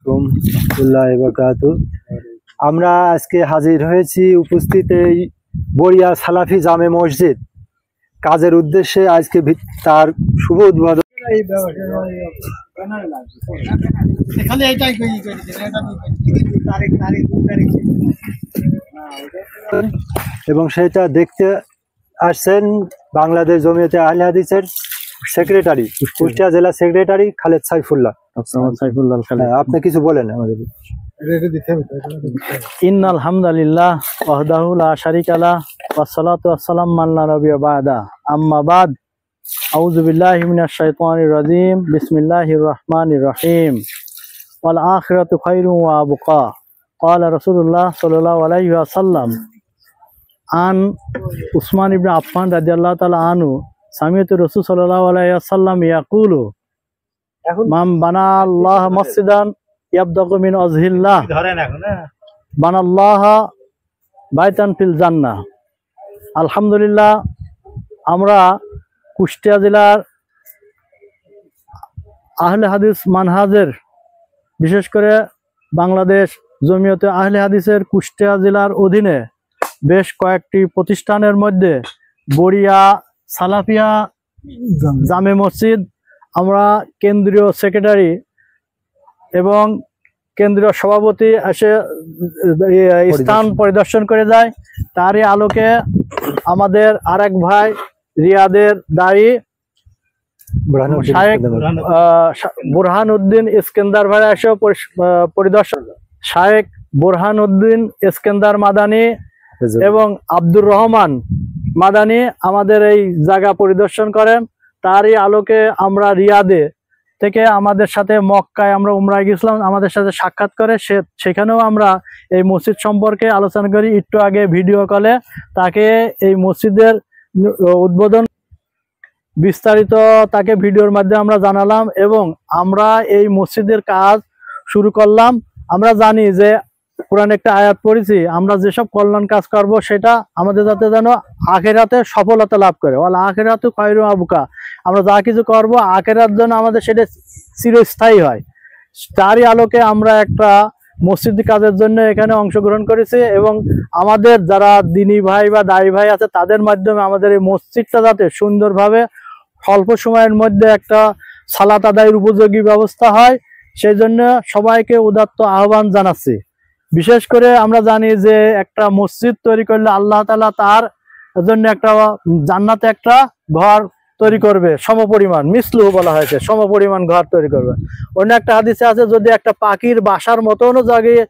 রাহমাতুল্লাহি ওয়া বারাকাতুহু। আমরা আজকে হাজির হয়েছি উপস্থিত এই বড়িয়া সালাফি জামে মসজিদ কাজের উদ্দেশ্যে। আজকে তার শুভ উদ্বোধন এবং সেটা দেখতে আসছেন বাংলাদেশ জমিয়তে আহলে হাদিসের সেক্রেটারি, কুষ্টিয়া জেলা সেক্রেটারি খালেদ সাইফুল্লাহ। আপনি কিছু বলেন আমাদের। ইন্নাল হামদুলিল্লাহ ওয়াহদাহু লা শারীকা লাহু ওয়াসসালাতু ওয়াসসালামু আলা নাবিয়্যিনা বা'দা আম্মা বা'দ আউযু বিল্লাহি মিনাশ শাইতানির রাজীম বিসমিল্লাহির রহমানির রহিম ওয়াল আখিরাতু খায়রুন ওয়া আবকা ক্বালা রাসূলুল্লাহ সাল্লাল্লাহু আলাইহি ওয়াসাল্লাম আন উসমান ইবনে আফফান রাদিয়াল্লাহু তাআলা আনহু সামিআতু রাসূল সাল্লাল্লাহু আলাইহি ওয়াসাল্লাম ইয়াকুলু মান বানা আল্লাহ মসজিদান ইয়াবদাগু মিন ওয়াজহিল্লাহ বানাল্লাহ বাইতান ফিল জান্নাহ। আলহামদুলিল্লাহ, আমরা কুষ্টিয়া জেলার আহলে হাদিস মানহাজের, বিশেষ করে বাংলাদেশ জমিয়তে আহলে হাদিসের কুষ্টিয়া জেলার অধীনে বেশ কয়েকটি প্রতিষ্ঠানের মধ্যে বড়িয়া সালাফিয়া জামে মসজিদ আমরা কেন্দ্রীয় সেক্রেটারি এবং কেন্দ্রীয় সভাপতি এসে স্থান পরিদর্শন করে যায়। তারই আলোকে আমাদের আরেক ভাই রিয়াদের দায়ী শায়েখ বুরহানুদ্দিন ইস্কেন্দার ভাই এসে পরিদর্শন, শায়েখ বুরহানুদ্দিন ইস্কেন্দার মাদানী এবং আব্দুর রহমান মাদানী আমাদের এই জায়গা পরিদর্শন করেন। তারই আলোকে আমরা রিয়াদে থেকে আমাদের সাথে মক্কায় আমরা উমরায় গেছিলাম, আমাদের সাথে সাক্ষাৎ করে সেখানেও আমরা এই মসজিদ সম্পর্কে আলোচনা করি। একটু আগে ভিডিও কলে তাকে এই মসজিদের উদ্বোধন বিস্তারিত তাকে ভিডিওর মাধ্যমে আমরা জানালাম এবং আমরা এই মসজিদের কাজ শুরু করলাম। আমরা জানি যে কোরআন একটা আয়াত পড়েছি, আমরা যেসব কল্যাণ কাজ করব সেটা আমাদের যাতে যেন আখিরাতে সফলতা লাভ করে। ওয়াল আখিরাতু খায়রুন ওয়া আবকা, আমরা যা কিছু করব আখিরাত যেন আমাদের সেটা চিরস্থায়ী হয়। তারই আলোকে আমরা একটা মসজিদ কাজের জন্য এখানে অংশগ্রহণ করেছি এবং আমাদের যারা দিনী ভাই বা দায়ী ভাই আছে তাদের মাধ্যমে আমাদের এই মসজিদটা যাতে সুন্দরভাবে অল্প সময়ের মধ্যে একটা সালাত আদায়ের উপযোগী ব্যবস্থা হয়, সেই জন্য সবাইকে উদাত্ত আহ্বান জানাচ্ছি। বিশেষ করে আমরা জানি যে একটা মসজিদ তৈরি করলে আল্লাহ তাআলা তার জন্য একটা জান্নাতে একটা ঘর তৈরি করবে, সমপরিমাণ মিসলু বলা হয়েছে, সমপরিমাণ ঘর তৈরি করবে। অন্য একটা হাদিসে আছে যদি একটা পাখির বাসার মতনও জায়গায়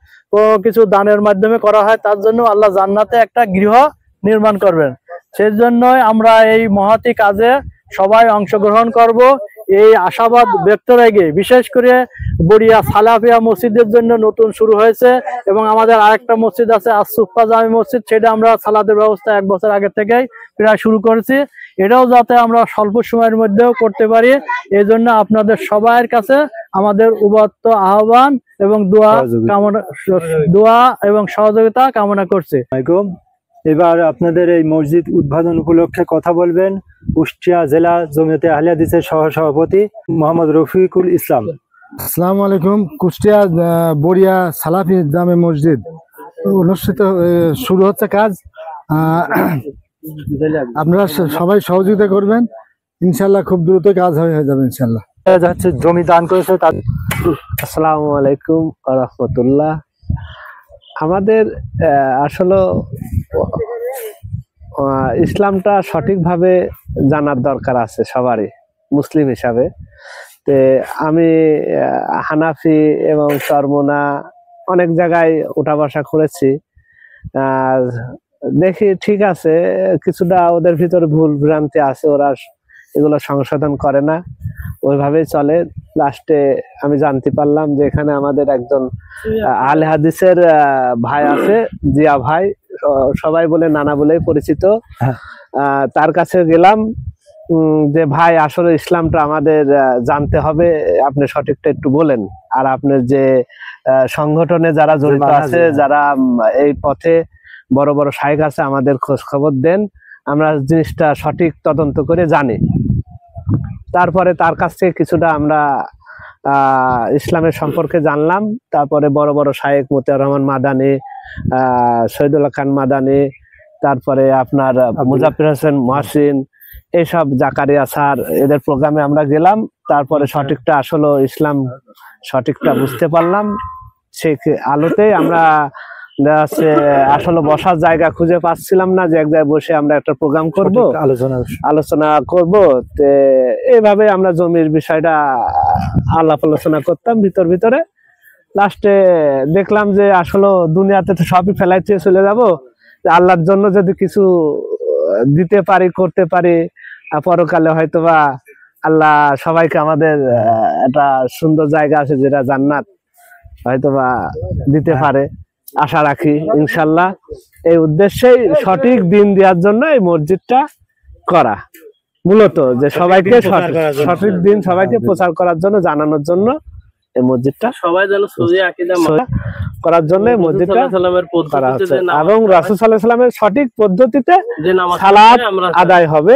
কিছু দানের মাধ্যমে করা হয় তার জন্য আল্লাহ জান্নাতে একটা গৃহ নির্মাণ করবেন। সেই জন্যই আমরা এই মহতি কাজে সবাই অংশগ্রহণ করব এই আশাবাদ ব্যক্ত রেখে, বিশেষ করে বড়িয়া সালাফিয়া মসজিদের জন্য নতুন শুরু হয়েছে এবং আমাদের আরেকটা মসজিদ আছে আসুফা জামি মসজিদ, সেটা আমরা সালাতের ব্যবস্থা 1 বছর আগে থেকেই প্রায় শুরু করেছি। এটাও যাতে আমরা স্বল্প সময়ের মধ্যেও করতে পারি, এই জন্য আপনাদের সবার কাছে আমাদের উদাত্ত আহ্বান এবং দোয়া এবং সহযোগিতা কামনা করছি। এবার আপনাদের এই মসজিদ উদ্বোধন উপলক্ষে কথা বলবেন কুষ্টিয়া জেলা জমিয়তে আহলে হাদিসের সহসভাপতি মোহাম্মদ রফিকুল ইসলাম। আসসালামু আলাইকুম। কুষ্টিয়া বড়িয়া সালাফি জামে মসজিদ অনুষ্ঠিত শুরু হচ্ছে কাজ, আপনারা সবাই সহযোগিতা করবেন, ইনশাল্লাহ খুব দ্রুত কাজ হয়ে যাবে ইনশাল্লাহ। জমি দান করেছে। আসসালামু আলাইকুম ওয়া রাহমাতুল্লাহ। আমাদের আসলে ইসলামটা সঠিকভাবে জানার দরকার আছে সবারই মুসলিম হিসাবে। তে আমি হানাফি এবং চরমোনা অনেক জায়গায় উঠা বসা করেছি, আর দেখি ঠিক আছে কিছুটা ওদের ভিতরে ভুল ভ্রান্তি আছে, ওরা এগুলো সংশোধন করে না, ওইভাবেই চলে। লাস্টে আমি জানতে পারলাম যে এখানে আমাদের একজন আহলে হাদিসের ভাই আছে, জিয়া ভাই, সবাই বলে নানা বলেই পরিচিত। তার কাছে গেলাম যে ভাই আসলে ইসলামটা আমাদের জানতে হবে, আপনি সঠিকটা একটু বলেন, আর আপনার যে সংগঠনে যারা জড়িত আছে, যারা এই পথে বড় বড় শায়েখ আছে, আমাদের খোঁজ খবর দেন, আমরা জিনিসটা সঠিক তদন্ত করে জানি। তারপরে তার কাছ থেকে কিছুটা আমরা ইসলামের সম্পর্কে জানলাম। তারপরে বড় বড় শায়েখ মতিয়ার রহমান মাদানী, শহীদুল্লাহ খান মাদানী, তারপরে আপনার মুজাফফর হোসেন মহসিন, এইসব জাকারিয়া স্যার, এদের প্রোগ্রামে আমরা গেলাম। তারপরে সঠিকটা আসলে ইসলাম সঠিকটা বুঝতে পারলাম। সেই আলোতেই আমরা আসলে বসার জায়গা খুঁজে পাচ্ছিলাম না, যে এক জায়গায় বসে আমরা একটা প্রোগ্রাম করব, আলোচনা করব। তো এইভাবে আমরা জমির বিষয়টা আলাপ আলোচনা করতাম ভিতরে। লাস্টে দেখলাম যে আসলে দুনিয়াতে তো সবই ফেলাইতে চলে যাব, আল্লাহর জন্য যদি কিছু দিতে পারি, করতে পারি, পরকালে হয়তোবা আল্লাহ সবাইকে আমাদের একটা সুন্দর জায়গা আছে যেটা জান্নাত, হয়তোবা দিতে পারে, আশা রাখি ইনশাল্লাহ। এই উদ্দেশ্যেই সঠিক দিন দেওয়ার জন্য এই মসজিদটা করা, মূলত যে সবাইকে সঠিক দিন সবাইকে প্রচার করার জন্য, জানানোর জন্য এই মসজিদটা সবাই যেন সহি আকীদা করার জন্য মসজিদটা করা হচ্ছে, এবং রাসূল সাল্লাল্লাহু আলাইহি ওয়াসাল্লামের সঠিক পদ্ধতিতে সালাত আদায় হবে।